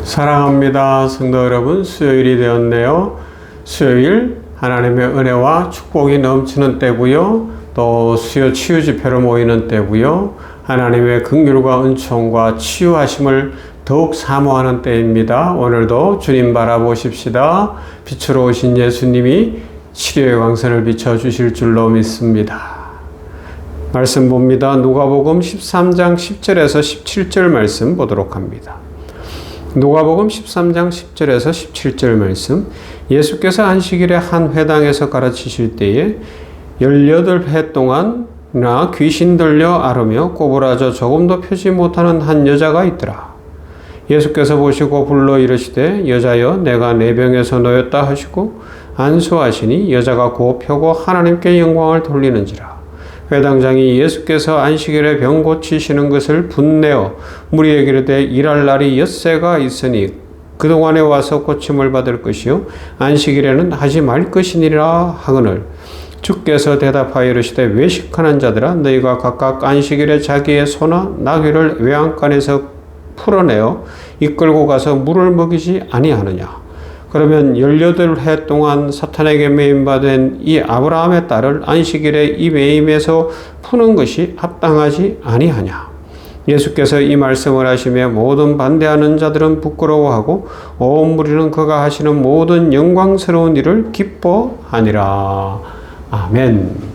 사랑합니다. 성도 여러분, 수요일이 되었네요. 수요일 하나님의 은혜와 축복이 넘치는 때고요. 또 수요 치유 집회로 모이는 때고요. 하나님의 긍휼과 은총과 치유하심을 더욱 사모하는 때입니다. 오늘도 주님 바라보십시다. 빛으로 오신 예수님이 치료의 광선을 비춰주실 줄로 믿습니다. 말씀 봅니다. 누가복음 13장 10절에서 17절 말씀 보도록 합니다. 누가복음 13장 10절에서 17절 말씀. 예수께서 안식일에 한 회당에서 가르치실 때에 18해 동안 귀신 들려 앓으며 꼬부라져 조금도 펴지 못하는 한 여자가 있더라. 예수께서 보시고 불러 이르시되 여자여 내가 내 병에서 놓였다 하시고 안수하시니 여자가 곧 펴고 하나님께 영광을 돌리는지라. 회당장이 예수께서 안식일에 병 고치시는 것을 분내어 무리에게 이르되 일할 날이 엿새가 있으니 그동안에 와서 고침을 받을 것이요 안식일에는 하지 말 것이니라 하거늘 주께서 대답하여 이르시되 외식하는 자들아 너희가 각각 안식일에 자기의 소나 나귀를 외양간에서 풀어내어 이끌고 가서 물을 먹이지 아니하느냐. 그러면 18해 동안 사탄에게 매임받은 이 아브라함의 딸을 안식일에 이 매임에서 푸는 것이 합당하지 아니하냐. 예수께서 이 말씀을 하시며 모든 반대하는 자들은 부끄러워하고 온 무리는 그가 하시는 모든 영광스러운 일을 기뻐하니라. 아멘.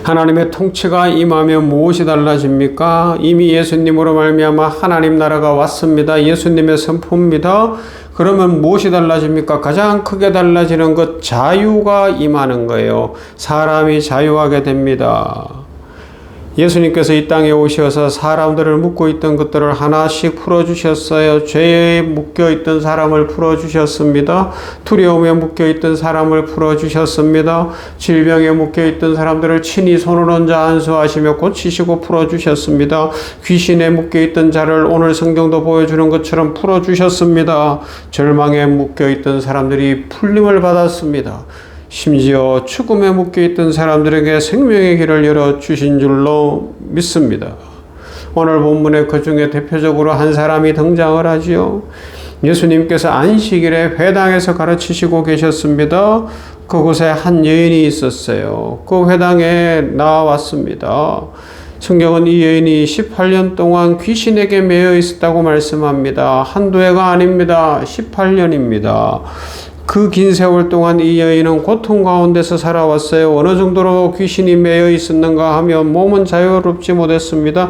하나님의 통치가 임하면 무엇이 달라집니까? 이미 예수님으로 말미암아 하나님 나라가 왔습니다. 예수님의 선포입니다. 그러면 무엇이 달라집니까? 가장 크게 달라지는 것, 자유가 임하는 거예요. 사람이 자유하게 됩니다. 예수님께서 이 땅에 오셔서 사람들을 묶고 있던 것들을 하나씩 풀어주셨어요. 죄에 묶여있던 사람을 풀어주셨습니다. 두려움에 묶여있던 사람을 풀어주셨습니다. 질병에 묶여있던 사람들을 친히 손을 얹어 안수하시며 고치시고 풀어주셨습니다. 귀신에 묶여있던 자를 오늘 성경도 보여주는 것처럼 풀어주셨습니다. 절망에 묶여있던 사람들이 풀림을 받았습니다. 심지어 죽음에 묶여있던 사람들에게 생명의 길을 열어주신 줄로 믿습니다. 오늘 본문에 그 중에 대표적으로 한 사람이 등장을 하지요. 예수님께서 안식일에 회당에서 가르치시고 계셨습니다. 그곳에 한 여인이 있었어요. 그 회당에 나왔습니다. 성경은 이 여인이 18년 동안 귀신에게 매여 있었다고 말씀합니다. 한두 해가 아닙니다. 18년입니다. 그 긴 세월 동안 이 여인은 고통 가운데서 살아왔어요. 어느 정도로 귀신이 매여 있었는가 하면 몸은 자유롭지 못했습니다.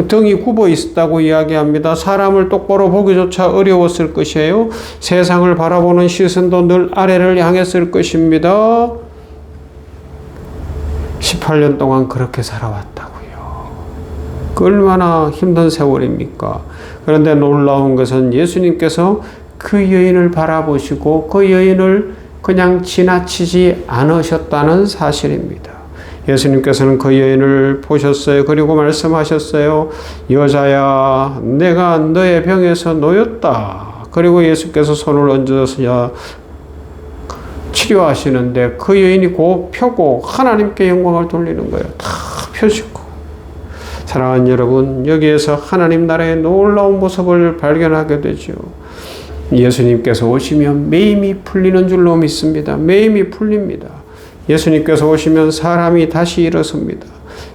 등이 굽어 있었다고 이야기합니다. 사람을 똑바로 보기조차 어려웠을 것이에요. 세상을 바라보는 시선도 늘 아래를 향했을 것입니다. 18년 동안 그렇게 살아왔다고요. 그 얼마나 힘든 세월입니까? 그런데 놀라운 것은 예수님께서 그 여인을 바라보시고 그 여인을 그냥 지나치지 않으셨다는 사실입니다. 예수님께서는 그 여인을 보셨어요. 그리고 말씀하셨어요. 여자야, 내가 너의 병에서 놓였다. 그리고 예수께서 손을 얹어서 치료하시는데 그 여인이 곧 펴고 하나님께 영광을 돌리는 거예요. 다 펴시고. 사랑하는 여러분, 여기에서 하나님 나라의 놀라운 모습을 발견하게 되죠. 예수님께서 오시면 매임이 풀리는 줄로 믿습니다. 매임이 풀립니다. 예수님께서 오시면 사람이 다시 일어섭니다.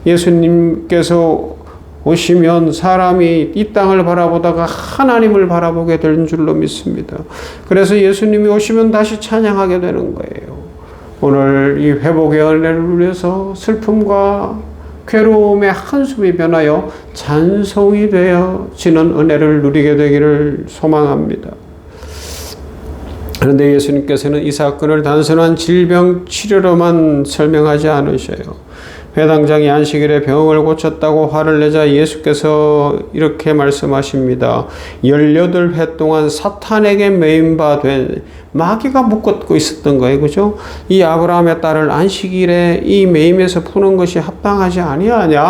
예수님께서 오시면 사람이 이 땅을 바라보다가 하나님을 바라보게 되는 줄로 믿습니다. 그래서 예수님이 오시면 다시 찬양하게 되는 거예요. 오늘 이 회복의 은혜를 위해서 슬픔과 괴로움의 한숨이 변하여 찬송이 되어지는 은혜를 누리게 되기를 소망합니다. 그런데 예수님께서는 이 사건을 단순한 질병 치료로만 설명하지 않으셔요. 회당장이 안식일에 병을 고쳤다고 화를 내자 예수께서 이렇게 말씀하십니다. 18해 동안 사탄에게 매임받은 마귀가 묶고 있었던 거예요. 그죠? 이 아브라함의 딸을 안식일에 이 매임에서 푸는 것이 합당하지 아니하냐.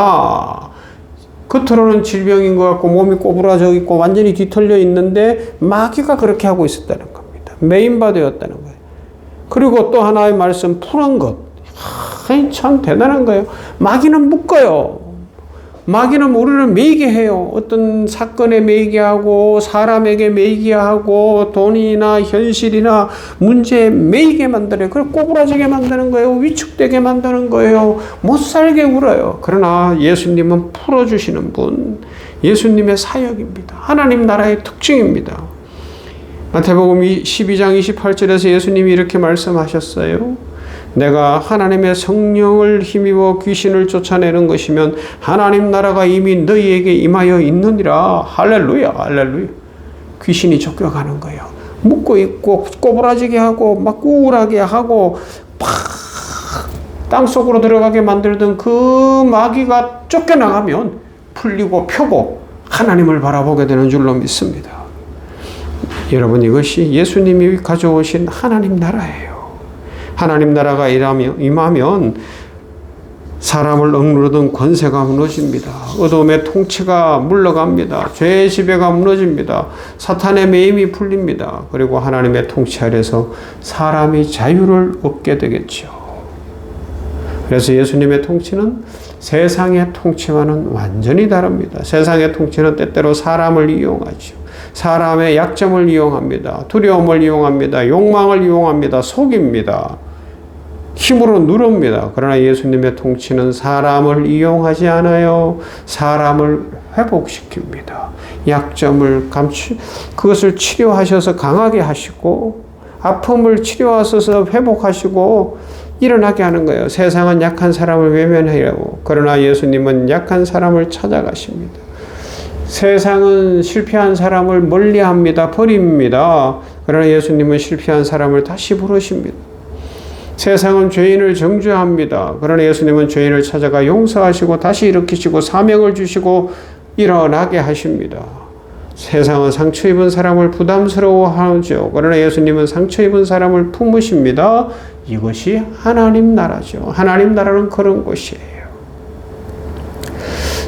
겉으로는 질병인 것 같고 몸이 꼬부라져 있고 완전히 뒤틀려 있는데 마귀가 그렇게 하고 있었다는 겁니다. 매임받았다는 거예요. 그리고 또 하나의 말씀 푸는 것. 참 대단한 거예요. 마귀는 묶어요. 마귀는 우리를 매이게 해요. 어떤 사건에 매이게 하고 사람에게 매이게 하고 돈이나 현실이나 문제에 매이게 만들어요. 그걸 꼬부라지게 만드는 거예요. 위축되게 만드는 거예요. 못 살게 굴어요. 그러나 예수님은 풀어주시는 분, 예수님의 사역입니다. 하나님 나라의 특징입니다. 마태복음 12장 28절에서 예수님이 이렇게 말씀하셨어요. 내가 하나님의 성령을 힘입어 귀신을 쫓아내는 것이면 하나님 나라가 이미 너희에게 임하여 있느니라. 할렐루야, 할렐루야. 귀신이 쫓겨가는 거예요. 묶고 있고 꼬부라지게 하고 막 우울하게 하고 팍 땅속으로 들어가게 만들던 그 마귀가 쫓겨나가면 풀리고 펴고 하나님을 바라보게 되는 줄로 믿습니다. 여러분, 이것이 예수님이 가져오신 하나님 나라예요. 하나님 나라가 임하면 사람을 억누르던 권세가 무너집니다. 어둠의 통치가 물러갑니다. 죄의 지배가 무너집니다. 사탄의 매임이 풀립니다. 그리고 하나님의 통치 아래서 사람이 자유를 얻게 되겠죠. 그래서 예수님의 통치는 세상의 통치와는 완전히 다릅니다. 세상의 통치는 때때로 사람을 이용하죠. 사람의 약점을 이용합니다. 두려움을 이용합니다. 욕망을 이용합니다. 속입니다. 힘으로 누릅니다. 그러나 예수님의 통치는 사람을 이용하지 않아요. 사람을 회복시킵니다. 약점을 그것을 치료하셔서 강하게 하시고 아픔을 치료하셔서 회복하시고 일어나게 하는 거예요. 세상은 약한 사람을 외면해요. 그러나 예수님은 약한 사람을 찾아가십니다. 세상은 실패한 사람을 멀리합니다. 버립니다. 그러나 예수님은 실패한 사람을 다시 부르십니다. 세상은 죄인을 정죄합니다. 그러나 예수님은 죄인을 찾아가 용서하시고 다시 일으키시고 사명을 주시고 일어나게 하십니다. 세상은 상처 입은 사람을 부담스러워하죠. 그러나 예수님은 상처 입은 사람을 품으십니다. 이것이 하나님 나라죠. 하나님 나라는 그런 곳이에요.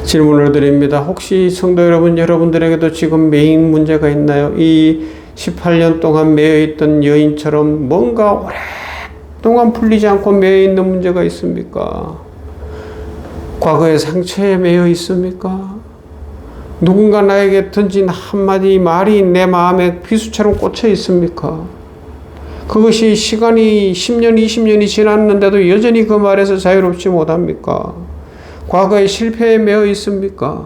질문을 드립니다. 혹시 성도 여러분, 여러분들에게도 지금 매인 문제가 있나요? 이 18년 동안 매여있던 여인처럼 뭔가 오랫동안 풀리지 않고 매여있는 문제가 있습니까? 과거의 상처에 매여 있습니까? 누군가 나에게 던진 한마디 말이 내 마음에 비수처럼 꽂혀 있습니까? 그것이 시간이 10년, 20년이 지났는데도 여전히 그 말에서 자유롭지 못합니까? 과거의 실패에 매여 있습니까?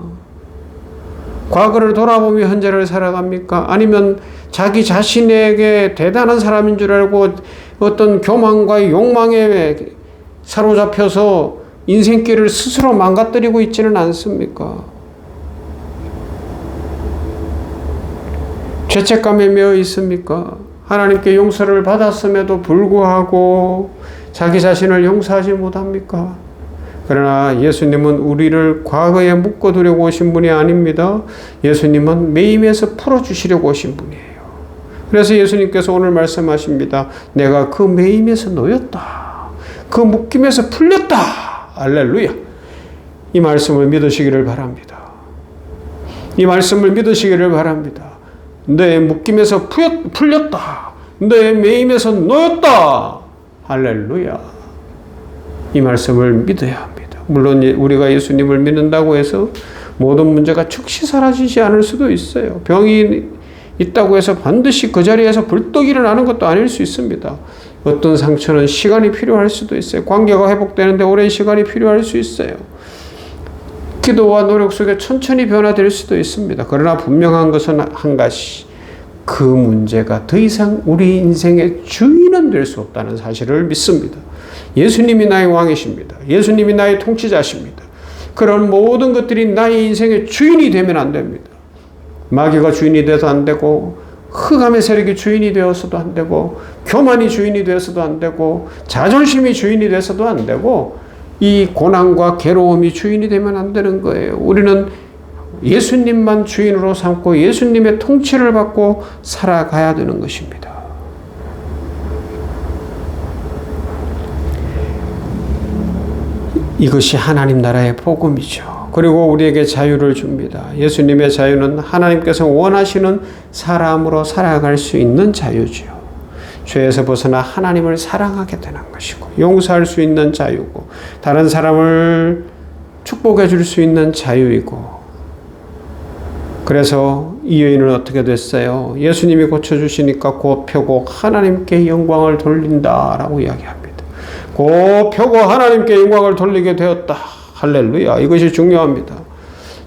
과거를 돌아보며 현재를 살아갑니까? 아니면 자기 자신에게 대단한 사람인 줄 알고 어떤 교만과 욕망에 사로잡혀서 인생길을 스스로 망가뜨리고 있지는 않습니까? 죄책감에 매여 있습니까? 하나님께 용서를 받았음에도 불구하고 자기 자신을 용서하지 못합니까? 그러나 예수님은 우리를 과거에 묶어두려고 오신 분이 아닙니다. 예수님은 매임에서 풀어주시려고 오신 분이에요. 그래서 예수님께서 오늘 말씀하십니다. 내가 그 매임에서 놓였다. 그 묶임에서 풀렸다. 할렐루야. 이 말씀을 믿으시기를 바랍니다. 이 말씀을 믿으시기를 바랍니다. 내 묶임에서 풀렸다. 내 매임에서 놓였다. 할렐루야. 이 말씀을 믿어야 합니다. 물론 우리가 예수님을 믿는다고 해서 모든 문제가 즉시 사라지지 않을 수도 있어요. 병이 있다고 해서 반드시 그 자리에서 벌떡 일어나는 것도 아닐 수 있습니다. 어떤 상처는 시간이 필요할 수도 있어요. 관계가 회복되는데 오랜 시간이 필요할 수 있어요. 기도와 노력 속에 천천히 변화될 수도 있습니다. 그러나 분명한 것은 한 가지, 그 문제가 더 이상 우리 인생의 주인은 될 수 없다는 사실을 믿습니다. 예수님이 나의 왕이십니다. 예수님이 나의 통치자십니다. 그런 모든 것들이 나의 인생의 주인이 되면 안 됩니다. 마귀가 주인이 돼도 안 되고, 흑암의 세력이 주인이 되어서도 안 되고, 교만이 주인이 되어서도 안 되고, 자존심이 주인이 돼서도 안 되고, 이 고난과 괴로움이 주인이 되면 안 되는 거예요. 우리는 예수님만 주인으로 삼고 예수님의 통치를 받고 살아가야 되는 것입니다. 이것이 하나님 나라의 복음이죠. 그리고 우리에게 자유를 줍니다. 예수님의 자유는 하나님께서 원하시는 사람으로 살아갈 수 있는 자유죠. 죄에서 벗어나 하나님을 사랑하게 되는 것이고, 용서할 수 있는 자유고, 다른 사람을 축복해 줄 수 있는 자유이고, 그래서 이 여인은 어떻게 됐어요? 예수님이 고쳐주시니까 곧 펴고 하나님께 영광을 돌린다라고 이야기합니다. 곧 펴고 하나님께 영광을 돌리게 되었다. 할렐루야. 이것이 중요합니다.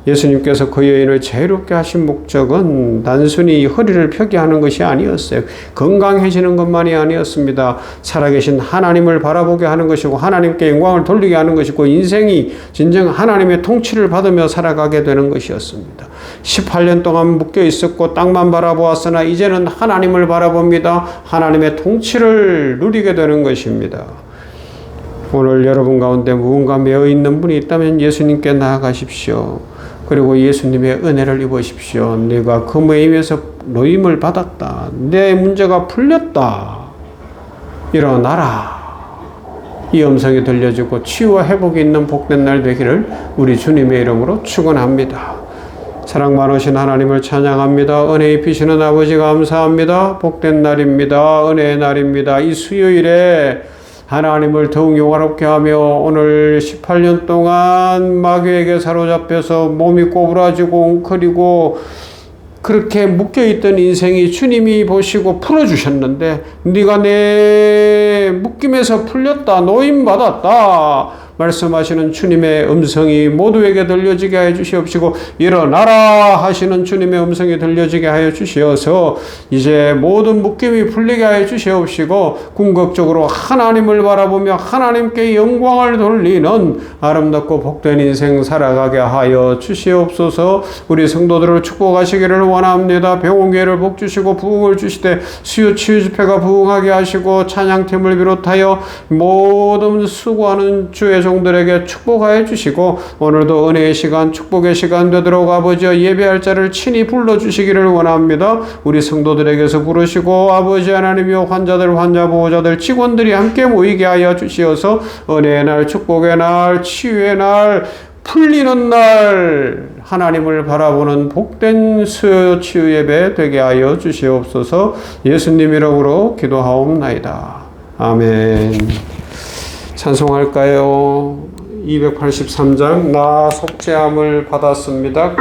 예수님께서 그 여인을 자유롭게 하신 목적은 단순히 허리를 펴게 하는 것이 아니었어요. 건강해지는 것만이 아니었습니다. 살아계신 하나님을 바라보게 하는 것이고, 하나님께 영광을 돌리게 하는 것이고, 인생이 진정 하나님의 통치를 받으며 살아가게 되는 것이었습니다. 18년 동안 묶여 있었고 땅만 바라보았으나 이제는 하나님을 바라봅니다. 하나님의 통치를 누리게 되는 것입니다. 오늘 여러분 가운데 무언가 매어 있는 분이 있다면 예수님께 나아가십시오. 그리고 예수님의 은혜를 입으십시오. 내가 그 모임에서 노임을 받았다. 내 문제가 풀렸다. 일어나라. 이 음성이 들려지고 치유와 회복이 있는 복된 날 되기를 우리 주님의 이름으로 축원합니다. 사랑 많으신 하나님을 찬양합니다. 은혜 입히시는 아버지 감사합니다. 복된 날입니다. 은혜의 날입니다. 이 수요일에 하나님을 더욱 영화롭게 하며 오늘 18년 동안 마귀에게 사로잡혀서 몸이 꼬부라지고 웅크리고 그렇게 묶여있던 인생이 주님이 보시고 풀어주셨는데, 네가 내 묶임에서 풀렸다, 노임받았다 말씀하시는 주님의 음성이 모두에게 들려지게 하여 주시옵시고, 일어나라 하시는 주님의 음성이 들려지게 하여 주시어서 이제 모든 묶임이 풀리게 하여 주시옵시고, 궁극적으로 하나님을 바라보며 하나님께 영광을 돌리는 아름답고 복된 인생 살아가게 하여 주시옵소서. 우리 성도들을 축복하시기를 원합니다. 병원계를 복 주시고 부흥을 주시되 수요 치유 집회가 부흥하게 하시고, 찬양팀을 비롯하여 모든 수고하는 주의 종들에게 축복하여 주시고, 오늘도 은혜의 시간, 축복의 시간 되도록 아버지 예배할 자를 친히 불러주시기를 원합니다. 우리 성도들에게서 부르시고 아버지 하나님이여, 환자들, 환자 보호자들, 직원들이 함께 모이게 하여 주시어서 은혜의 날, 축복의 날, 치유의 날, 풀리는 날, 하나님을 바라보는 복된 수요 치유 예배 되게 하여 주시옵소서. 예수님 이름으로 기도하옵나이다. 아멘. 찬송할까요? 283장 나 속죄함을 받았습니다.